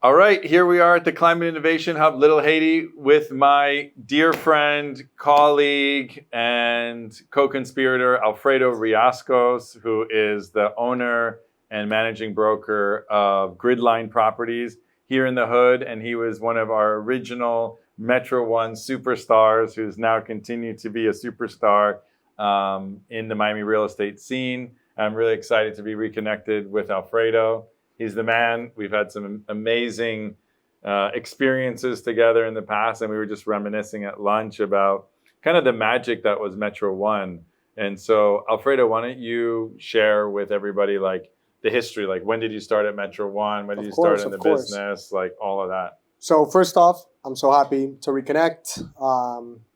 All right, here we are at the Climate Innovation Hub, Little Haiti, with my dear friend, colleague, and co-conspirator, Alfredo Riascos, who is the owner and managing broker of Gridline Properties here in the hood. And he was one of our original Metro One superstars, who's now continued to be a superstar in the Miami real estate scene. I'm really excited to be reconnected with Alfredo. He's the man. We've had some amazing experiences together in the past, and we were just reminiscing at lunch about kind of the magic that was Metro One. And so, Alfredo, why don't you share with everybody like the history? Like, when did you start at Metro One? When did you start in the business? Like all of that. So first off, I'm so happy to reconnect.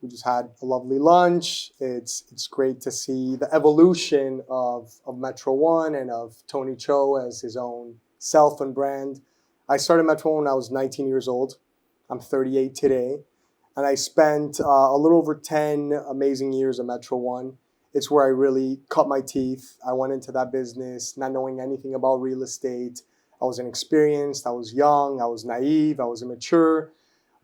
We just had a lovely lunch. It's great to see the evolution of Metro One and of Tony Cho as his own self and brand. I started Metro One when I was 19 years old. I'm 38 today. And I spent a little over 10 amazing years at Metro One. It's where I really cut my teeth. I went into that business not knowing anything about real estate. I was inexperienced, I was young, I was naive, I was immature.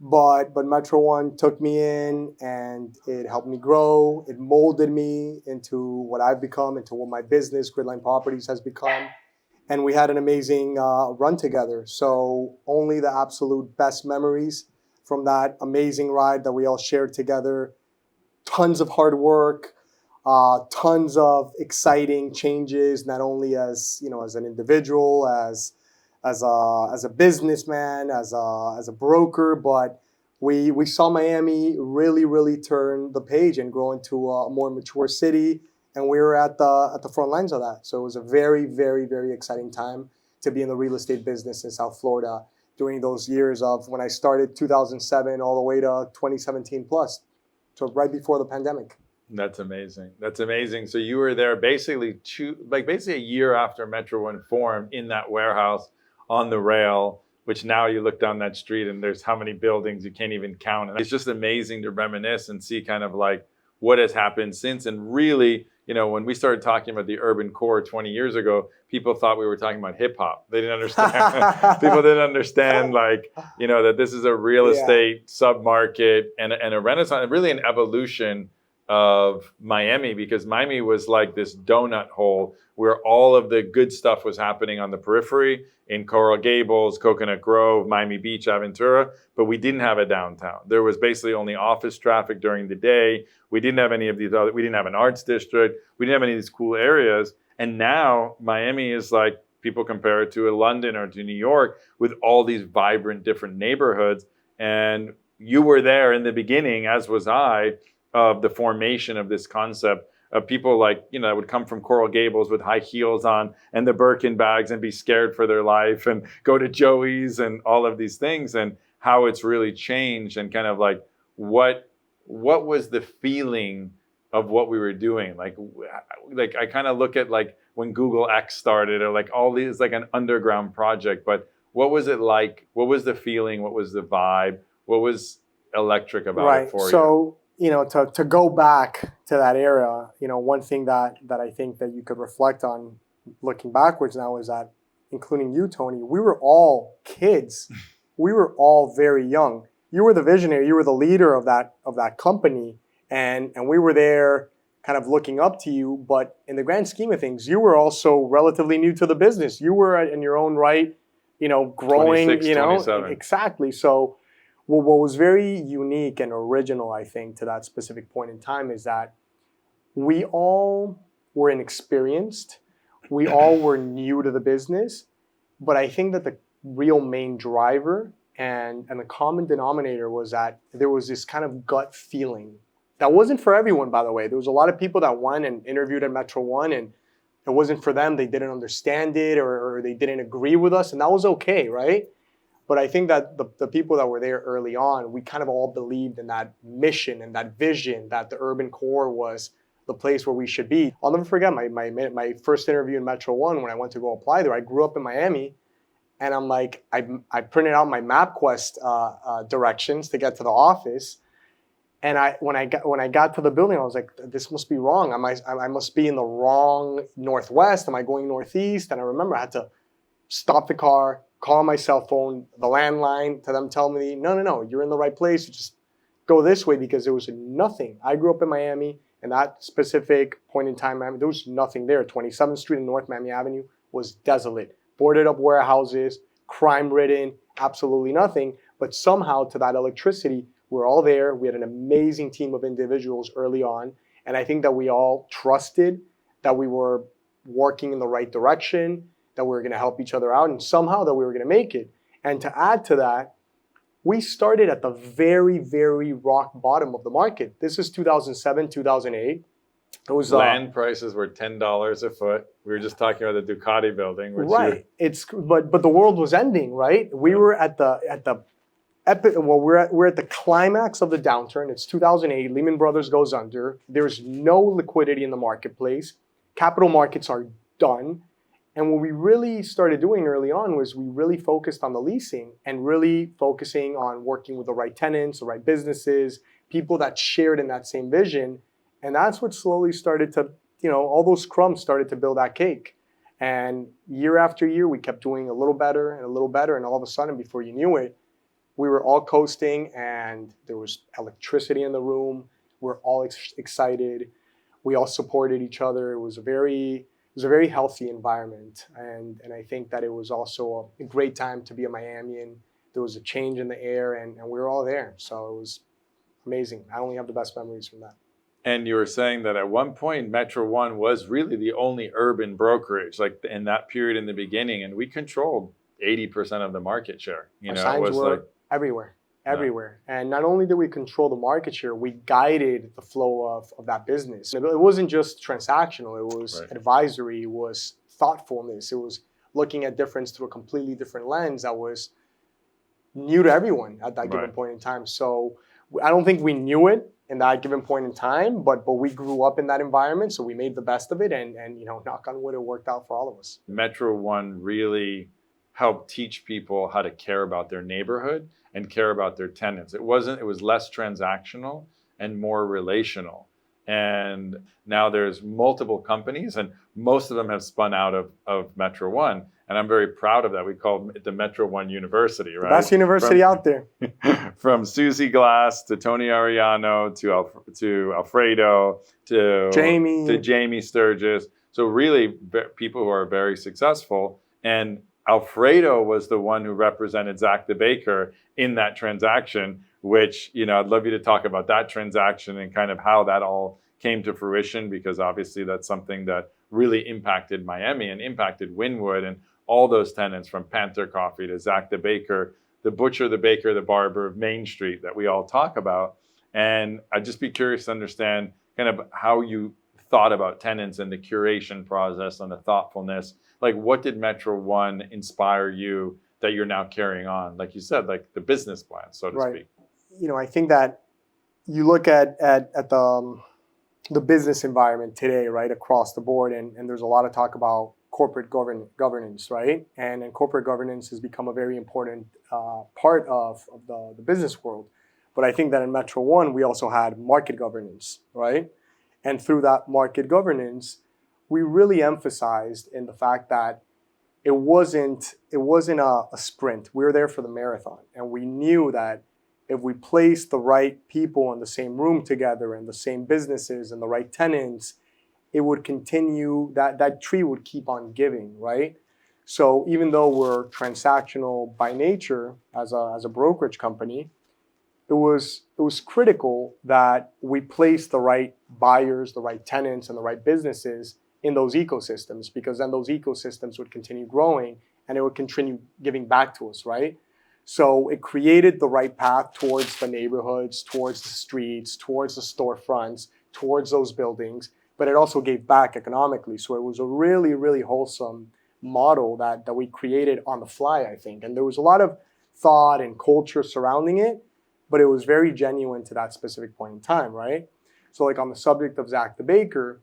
But Metro One took me in and it helped me grow. It molded me into what I've become, into what my business, Gridline Properties, has become. And we had an amazing run together. So only the absolute best memories from that amazing ride that we all shared together. Tons of hard work, tons of exciting changes, not only as an individual, as a businessman, as a broker, but we saw Miami really turn the page and grow into a more mature city. And we were at the front lines of that. So it was a very exciting time to be in the real estate business in South Florida during those years of when I started 2007 all the way to 2017 plus. So right before the pandemic. That's amazing. That's amazing. So you were there basically a year after Metro One formed in that warehouse on the rail, which now you look down that street and there's how many buildings you can't even count. And it's just amazing to reminisce and see kind of like what has happened since. And really, when we started talking about the urban core 20 years ago, people thought we were talking about hip hop. They didn't understand. People didn't understand that this is a real estate submarket and a renaissance, really an evolution of Miami, because Miami was like this donut hole where all of the good stuff was happening on the periphery in Coral Gables, Coconut Grove, Miami Beach, Aventura, but we didn't have a downtown. There was basically only office traffic during the day. We didn't have any of these we didn't have an arts district. We didn't have any of these cool areas. And now Miami is like, people compare it to a London or to New York with all these vibrant different neighborhoods. And you were there in the beginning, as was I, of the formation of this concept of people that would come from Coral Gables with high heels on and the Birkin bags and be scared for their life and go to Joey's and all of these things, and how it's really changed and kind of like what was the feeling of what we were doing. Like I kind of look at like when Google X started or like all these like an underground project, but what was it like? What was the feeling? What was the vibe? What was electric about it for you? So, to go back to that era, one thing that I think that you could reflect on looking backwards now is that, including you, Tony, we were all kids. We were all very young. You were the visionary, you were the leader of that company, and we were there kind of looking up to you. But in the grand scheme of things, you were also relatively new to the business. You were in your own right, growing, 26, 27. Exactly. So what was very unique and original, I think, to that specific point in time is that we all were inexperienced. We all were new to the business. But I think that the real main driver and the common denominator was that there was this kind of gut feeling. That wasn't for everyone, by the way. There was a lot of people that went and interviewed at Metro One, and it wasn't for them. They didn't understand it or they didn't agree with us, and that was okay, right? But I think that the people that were there early on, we kind of all believed in that mission and that vision that the urban core was the place where we should be. I'll never forget my first interview in Metro One when I went to go apply there. I grew up in Miami, and I'm like, I printed out my MapQuest directions to get to the office. And when I got to the building, I was like, this must be wrong. I must be in the wrong northwest. Am I going northeast? And I remember I had to stop the car, calling my cell phone, the landline, to them telling me, no, you're in the right place. You just go this way, because there was nothing. I grew up in Miami, and that specific point in time, Miami, there was nothing there. 27th Street and North Miami Avenue was desolate. Boarded up warehouses, crime-ridden, absolutely nothing. But somehow, to that electricity, we're all there. We had an amazing team of individuals early on. And I think that we all trusted that we were working in the right direction, that we were going to help each other out, and somehow that we were going to make it. And to add to that, we started at the very, very rock bottom of the market. This is 2007, 2008. It was land prices were $10 a foot. We were just talking about the Ducati building, which right. But the world was ending, right? We were at the epic. Well, we're at the climax of the downturn. It's 2008. Lehman Brothers goes under. There's no liquidity in the marketplace. Capital markets are done. And what we really started doing early on was we really focused on the leasing and really focusing on working with the right tenants, the right businesses, people that shared in that same vision. And that's what slowly started to, all those crumbs started to build that cake. And year after year, we kept doing a little better and a little better. And all of a sudden, before you knew it, we were all coasting, and there was electricity in the room. We're all excited. We all supported each other. It was a very healthy environment. And I think that it was also a great time to be in Miami, and there was a change in the air, and we were all there. So it was amazing. I only have the best memories from that. And you were saying that at one point, Metro One was really the only urban brokerage, like in that period in the beginning, and we controlled 80% of the market share. Our signs were everywhere. And not only did we control the market share, we guided the flow of that business. It wasn't just transactional. It was advisory. It was thoughtfulness. It was looking at difference through a completely different lens that was new to everyone at that given point in time. So I don't think we knew it in that given point in time, but we grew up in that environment, so we made the best of it, and knock on wood, it worked out for all of us. Metro One really helped teach people how to care about their neighborhood and care about their tenants. It was less transactional and more relational. And now there's multiple companies, and most of them have spun out of Metro One. And I'm very proud of that. We call it the Metro One University, right? The best university out there. From Susie Glass to Tony Ariano to Alfredo to Jamie Sturgis. So really people who are very successful. And Alfredo was the one who represented Zach the Baker in that transaction, which, I'd love you to talk about that transaction and kind of how that all came to fruition, because obviously that's something that really impacted Miami and impacted Wynwood and all those tenants, from Panther Coffee to Zach the Baker, the butcher, the baker, the barber of Main Street that we all talk about. And I'd just be curious to understand kind of how you thought about tenants and the curation process and the thoughtfulness. Like, what did Metro One inspire you that you're now carrying on? Like you said, like the business plan, so to speak. I think that you look at the business environment today, right, across the board, and there's a lot of talk about corporate governance, right? And corporate governance has become a very important part of the business world. But I think that in Metro One, we also had market governance, right? And through that market governance, we really emphasized in the fact that it wasn't a sprint. We were there for the marathon. And we knew that if we placed the right people in the same room together and the same businesses and the right tenants, it would continue, that tree would keep on giving, right? So even though we're transactional by nature as a brokerage company, it was critical that we place the right buyers, the right tenants, and the right businesses in those ecosystems, because then those ecosystems would continue growing and it would continue giving back to us, right? So it created the right path towards the neighborhoods, towards the streets, towards the storefronts, towards those buildings, but it also gave back economically. So it was a really, really wholesome model that we created on the fly, I think. And there was a lot of thought and culture surrounding it, but it was very genuine to that specific point in time, right? So like on the subject of Zach the Baker,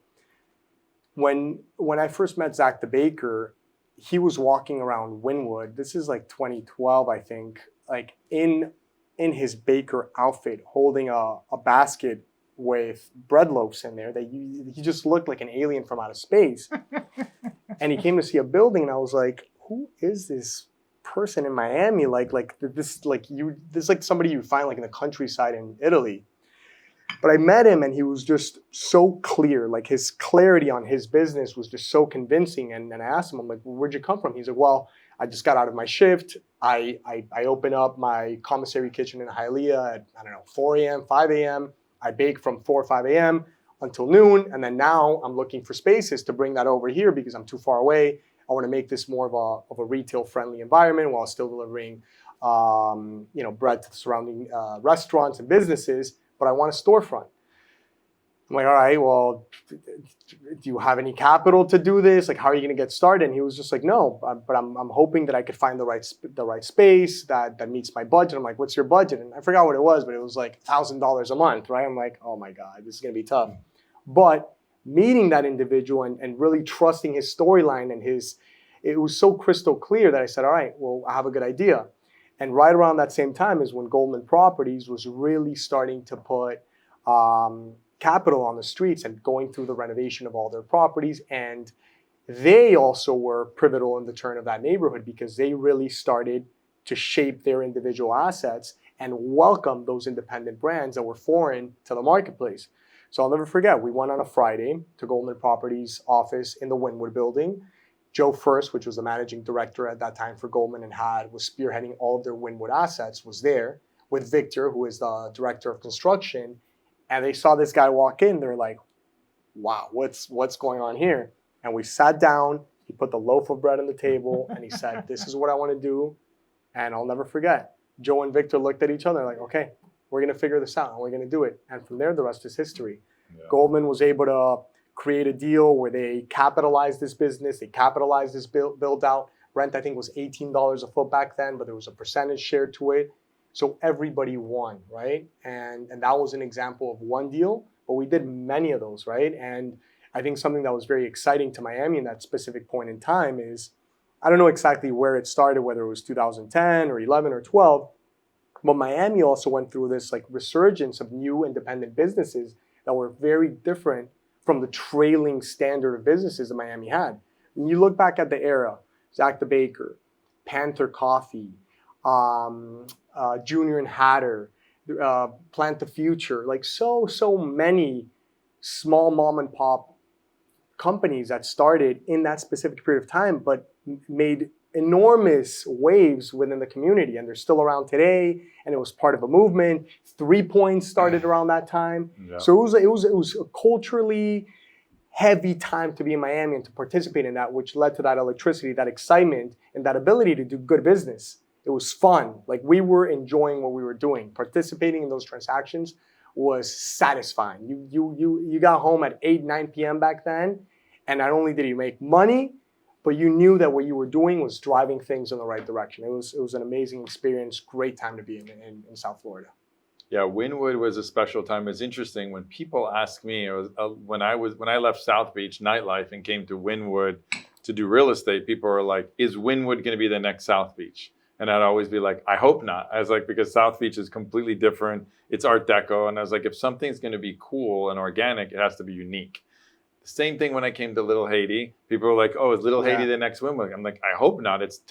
when I first met Zach the Baker, he was walking around Wynwood. This is like 2012, I think, like in his baker outfit, holding a basket with bread loaves in there. He just looked like an alien from outer space. And he came to see a building, and I was like, who is this person in Miami, this is like somebody you find like in the countryside in Italy. But I met him and he was just so clear, like his clarity on his business was just so convincing. And I asked him, I'm like, well, where'd you come from? He's like, well, I just got out of my shift. I open up my commissary kitchen in Hialeah at, 4 a.m., 5 a.m. I bake from 4 or 5 a.m. until noon. And then now I'm looking for spaces to bring that over here because I'm too far away. I want to make this more of a retail-friendly environment while still delivering, bread to the surrounding restaurants and businesses. But I want a storefront. I'm like, all right, well, do you have any capital to do this? Like, how are you going to get started? And he was just like, no, but I'm hoping that I could find the right space that meets my budget. I'm like, what's your budget? And I forgot what it was, but it was like $1,000 a month, right? I'm like, oh my God, this is going to be tough. But meeting that individual and really trusting his storyline and it was so crystal clear that I said, all right, well, I have a good idea. And right around that same time is when Gridline Properties was really starting to put capital on the streets and going through the renovation of all their properties. And they also were pivotal in the turn of that neighborhood because they really started to shape their individual assets and welcome those independent brands that were foreign to the marketplace. So I'll never forget, we went on a Friday to Gridline Properties office in the Wynwood building. Joe First, which was the managing director at that time for Goldman and was spearheading all of their Wynwood assets, was there with Victor, who is the director of construction. And they saw this guy walk in. They're like, wow, what's going on here? And we sat down. He put the loaf of bread on the table and he said, this is what I want to do. And I'll never forget. Joe and Victor looked at each other like, okay, we're going to figure this out and we're going to do it. And from there, the rest is history. Yeah. Goldman was able to create a deal where they capitalized this business, they capitalized this build out. Rent, I think, was $18 a foot back then, but there was a percentage shared to it. So everybody won, right? And that was an example of one deal, but we did many of those, right? And I think something that was very exciting to Miami in that specific point in time is, I don't know exactly where it started, whether it was 2010 or 11 or 12, but Miami also went through this like resurgence of new independent businesses that were very different from the trailing standard of businesses that Miami had. When you look back at the era, Zach the Baker, Panther Coffee, Junior and Hatter, Plant the Future, like so many small mom and pop companies that started in that specific period of time, but made enormous waves within the community, and they're still around today. And it was part of a movement. 3 Points started around that time. Yeah. So it was a culturally heavy time to be in Miami and to participate in that, which led to that electricity, that excitement, and that ability to do good business. It was fun. Like, we were enjoying what we were doing. Participating in those transactions was satisfying. You got home at 8, 9 p.m. back then, and not only did you make money, but you knew that what you were doing was driving things in the right direction. It was an amazing experience, great time to be in South Florida. Yeah, Wynwood was a special time. It's interesting when people ask me, when I left South Beach nightlife and came to Wynwood to do real estate, people are like, is Wynwood going to be the next South Beach? And I'd always be like, I hope not. I was like, because South Beach is completely different. It's Art Deco. And I was like, if something's going to be cool and organic, it has to be unique. The same thing when I came to Little Haiti. People were like, oh, is Little Haiti the next Wynwood? I'm like, I hope not. It's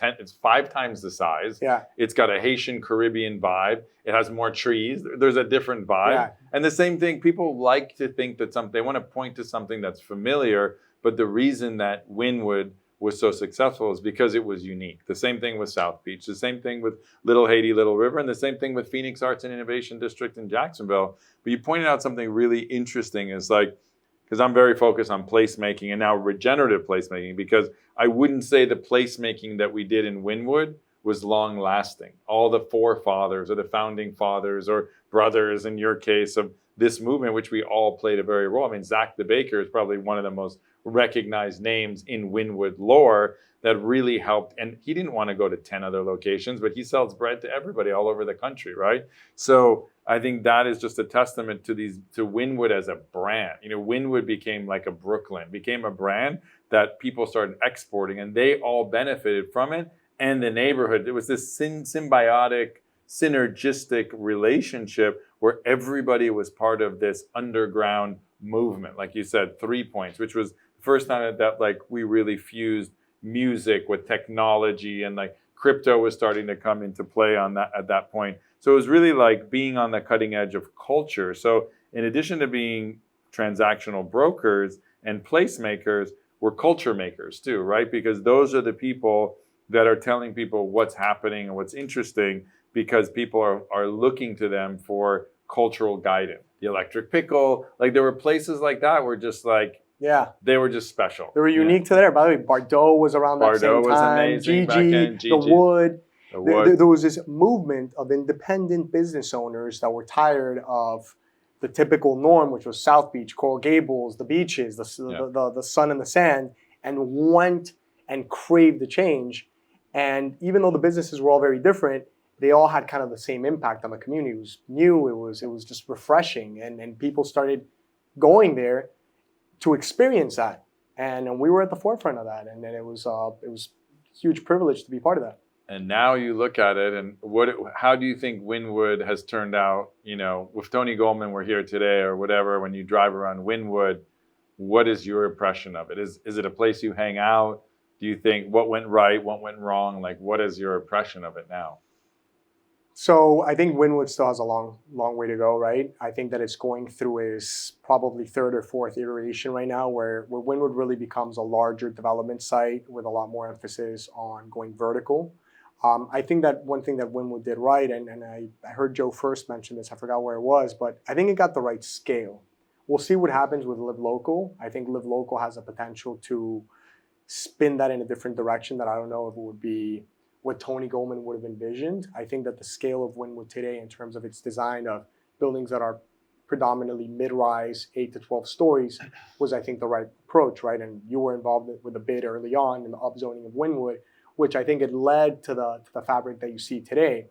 5 times the size. Yeah. It's got a Haitian Caribbean vibe. It has more trees. There's a different vibe. Yeah. And the same thing, people like to think that they want to point to something that's familiar, but the reason that Wynwood was so successful is because it was unique. The same thing with South Beach, the same thing with Little Haiti, Little River, and the same thing with Phoenix Arts and Innovation District in Jacksonville. But you pointed out something really interesting is like, because I'm very focused on placemaking and now regenerative placemaking, because I wouldn't say the placemaking that we did in Wynwood was long lasting. All the forefathers or the founding fathers or brothers in your case of this movement, which we all played a very role. I mean, Zach the Baker is probably one of the most recognized names in Wynwood lore that really helped. And he didn't want to go to 10 other locations, but he sells bread to everybody all over the country, right? So I think that is just a testament to Wynwood as a brand. You know, Wynwood became like a Brooklyn, became a brand that people started exporting, and they all benefited from it. And the neighborhood, it was this symbiotic, synergistic relationship where everybody was part of this underground movement. Like you said, 3 Points, which was the first time that like we really fused music with technology and like Crypto was starting to come into play on that at that point. So it was really like being on the cutting edge of culture. So in addition to being transactional brokers and placemakers, we're culture makers too, right? Because those are the people that are telling people what's happening and what's interesting, because people are looking to them for cultural guidance. The Electric Pickle, like there were places like that where just like, Yeah. they were just special. They were unique to there. By the way, Bardot was around that same Bardot was time. amazing back Gigi, then. the Gigi. Wood. The Wood. There was this movement of independent business owners that were tired of the typical norm, which was South Beach, Coral Gables, the beaches, the sun and the sand, and went and craved the change. And even though the businesses were all very different, they all had kind of the same impact on the community. It was new, it was just refreshing, and people started going there to experience that. And we were at the forefront of that, and then it was a huge privilege to be part of that. And now you look at it, and how do you think Wynwood has turned out? You know, with Tony Goldman, we're here today, or whatever. When you drive around Wynwood, what is your impression of it? Is it a place you hang out? Do you think what went right, what went wrong? Like, what is your impression of it now? So I think Wynwood still has a long way to go, right? I think that it's going through its probably third or fourth iteration right now, where Wynwood really becomes a larger development site with a lot more emphasis on going vertical. I think that one thing that Wynwood did right, and I heard Joe first mention this, I forgot where it was, but I think it got the right scale. We'll see what happens with Live Local. I think Live Local has a potential to spin that in a different direction that I don't know if it would be what Tony Goldman would have envisioned. I think that the scale of Wynwood today in terms of its design of buildings that are predominantly mid-rise, 8 to 12 stories, was I think the right approach, right? And you were involved with a bid early on in the upzoning of Wynwood, which I think it led to the fabric that you see today.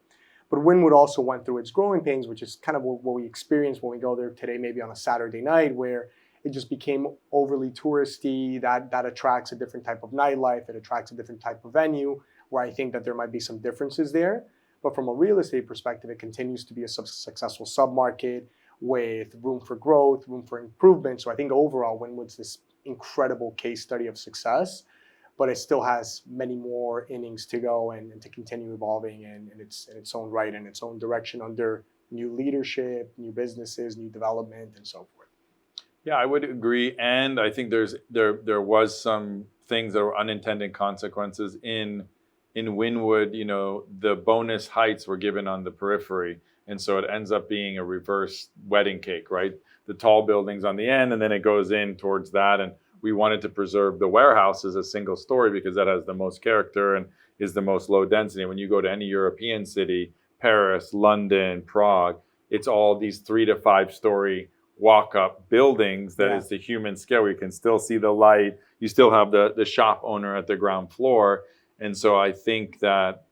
But Wynwood also went through its growing pains, which is kind of what we experience when we go there today, maybe on a Saturday night, where it just became overly touristy. That attracts a different type of nightlife. It attracts a different type of venue, where I think that there might be some differences there. But from a real estate perspective, it continues to be a successful submarket with room for growth, room for improvement. So I think overall, Wynwood's this incredible case study of success, but it still has many more innings to go and to continue evolving in its own right, in its own direction under new leadership, new businesses, new development, and so forth. Yeah, I would agree. And I think there was some things that were unintended consequences in Wynwood. You know, the bonus heights were given on the periphery. And so it ends up being a reverse wedding cake, right? The tall buildings on the end, and then it goes in towards that. And we wanted to preserve the warehouse as a single story because that has the most character and is the most low density. When you go to any European city, Paris, London, Prague, it's all these 3 to 5 story walk-up buildings that is the human scale, where you can still see the light. You still have the shop owner at the ground floor. And so I think that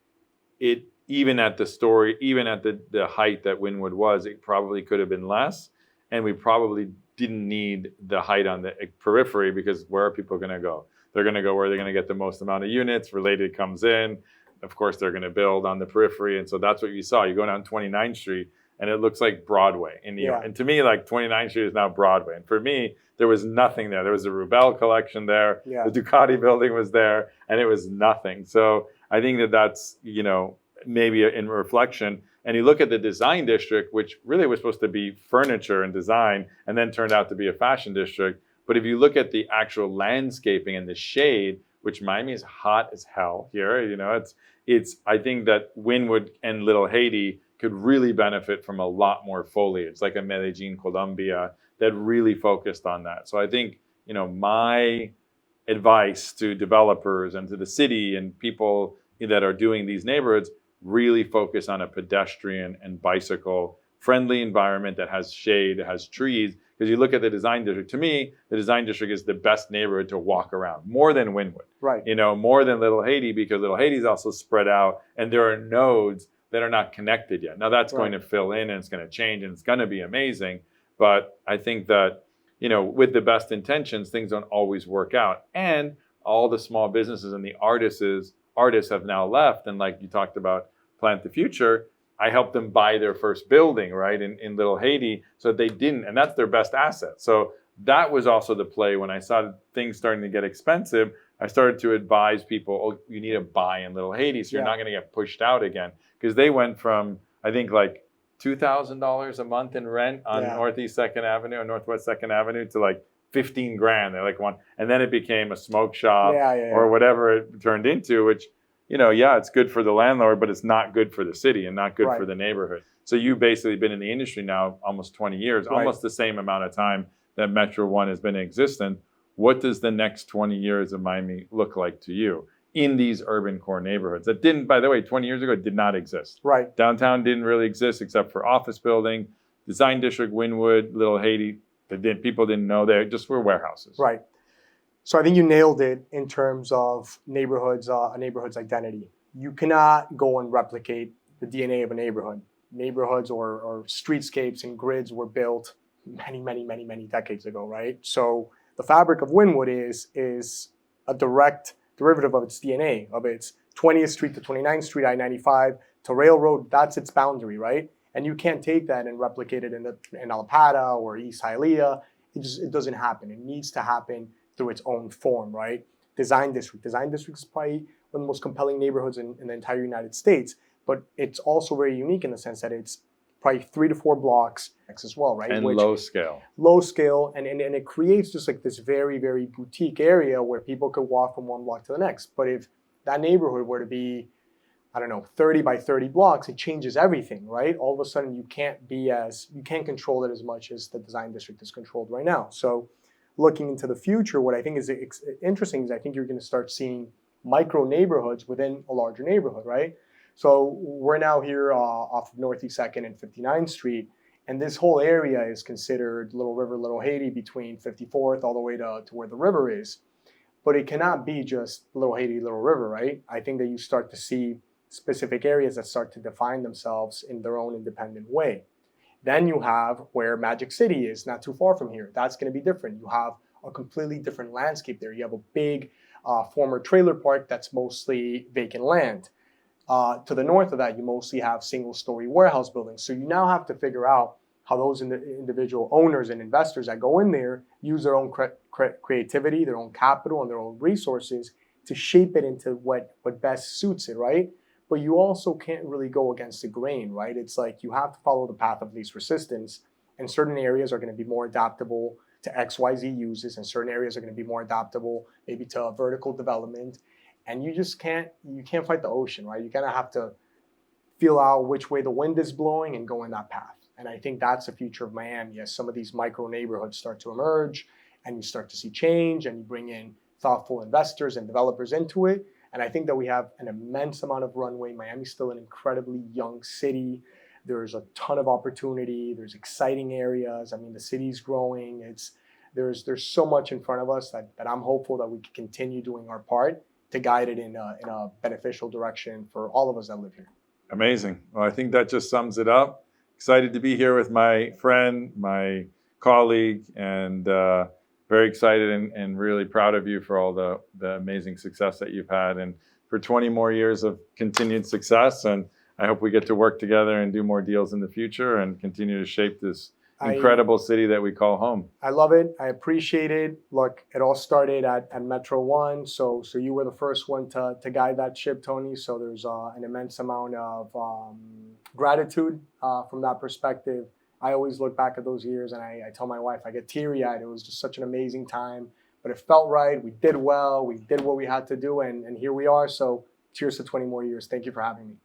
it, even at the height that Wynwood was, it probably could have been less. And we probably didn't need the height on the periphery, because where are people going to go? They're going to go where they're going to get the most amount of units. Related comes in. Of course, they're going to build on the periphery. And so that's what you saw. You go down 29th Street, and it looks like Broadway in New York. And to me, like 29th Street is now Broadway. And for me, there was nothing there. There was a Rubel collection there. The Ducati building was there, and it was nothing. So I think that's, you know, maybe in reflection. And you look at the design district, which really was supposed to be furniture and design, and then turned out to be a fashion district. But if you look at the actual landscaping and the shade, which Miami is hot as hell here, you know, it's I think that Wynwood and Little Haiti could really benefit from a lot more foliage, like a Medellin, Colombia, that really focused on that. So I think, you know, my advice to developers and to the city and people that are doing these neighborhoods, really focus on a pedestrian and bicycle friendly environment that has shade, has trees. Because you look at the design district, to me, the design district is the best neighborhood to walk around, more than Wynwood. Right. You know, more than Little Haiti, because Little Haiti is also spread out, and there are nodes that are not connected yet. Now that's going to fill in, and it's going to change, and it's going to be amazing. But I think that, you know, with the best intentions, things don't always work out. And all the small businesses and the artists have now left. And like you talked about Plant the Future, I helped them buy their first building, right, in Little Haiti, so they didn't, and that's their best asset. So that was also the play when I saw things starting to get expensive. I started to advise people, oh, you need to buy in Little Haiti, so you're not going to get pushed out again. Because they went from, I think, like $2,000 a month in rent on Northwest 2nd Avenue to like 15 grand. They're like one, and then it became a smoke shop or whatever it turned into, which, it's good for the landlord, but it's not good for the city and not good for the neighborhood. So you've basically been in the industry now almost 20 years, almost the same amount of time that Metro One has been in existence. What does the next 20 years of Miami look like to you in these urban core neighborhoods that didn't, by the way, 20 years ago, did not exist? Right. Downtown didn't really exist except for office building, Design District, Wynwood, Little Haiti. People didn't know, they just were warehouses. Right. So I think you nailed it in terms of neighborhoods, a neighborhood's identity. You cannot go and replicate the DNA of a neighborhood. Neighborhoods or streetscapes and grids were built many decades ago, right? So the fabric of Wynwood is a direct derivative of its DNA, of its 20th Street to 29th Street, I-95 to Railroad. That's its boundary, right? And you can't take that and replicate it in Alpata or East Hialeah. It doesn't happen. It needs to happen through its own form, right? Design District. Design District is probably one of the most compelling neighborhoods in the entire United States, but it's also very unique in the sense that it's probably 3 to 4 blocks as well, right? And low scale. Low scale, and it creates just like this very boutique area where people could walk from one block to the next. But if that neighborhood were to be, 30 by 30 blocks, it changes everything, right? All of a sudden you can't control it as much as the Design District is controlled right now. So looking into the future, what I think is interesting is I think you're going to start seeing micro neighborhoods within a larger neighborhood, right? So we're now here off of Northeast 2nd and 59th Street, and this whole area is considered Little River, Little Haiti, between 54th all the way to where the river is. But it cannot be just Little Haiti, Little River, right? I think that you start to see specific areas that start to define themselves in their own independent way. Then you have where Magic City is, not too far from here. That's going to be different. You have a completely different landscape there. You have a big former trailer park that's mostly vacant land. To the north of that, you mostly have single-story warehouse buildings. So you now have to figure out how those individual owners and investors that go in there use their own creativity, their own capital, and their own resources to shape it into what best suits it, right? But you also can't really go against the grain, right? It's like you have to follow the path of least resistance, and certain areas are going to be more adaptable to XYZ uses, and certain areas are going to be more adaptable maybe to vertical development. And you just can't fight the ocean, right? You kind of have to feel out which way the wind is blowing and go in that path. And I think that's the future of Miami as some of these micro neighborhoods start to emerge and you start to see change and you bring in thoughtful investors and developers into it. And I think that we have an immense amount of runway. Miami's still an incredibly young city. There's a ton of opportunity. There's exciting areas. I mean, the city's growing. There's so much in front of us that I'm hopeful that we can continue doing our part to guide it in a beneficial direction for all of us that live here. Amazing. Well, I think that just sums it up. Excited to be here with my friend, my colleague, and very excited and really proud of you for all the amazing success that you've had and for 20 more years of continued success. And I hope we get to work together and do more deals in the future and continue to shape this incredible city that we call home. I love it. I appreciate it. Look, it all started at Metro One. So you were the first one to guide that ship, Tony. So there's an immense amount of gratitude from that perspective. I always look back at those years and I tell my wife, I get teary-eyed. It was just such an amazing time, but it felt right. We did well. We did what we had to do, and here we are. So cheers to 20 more years. Thank you for having me.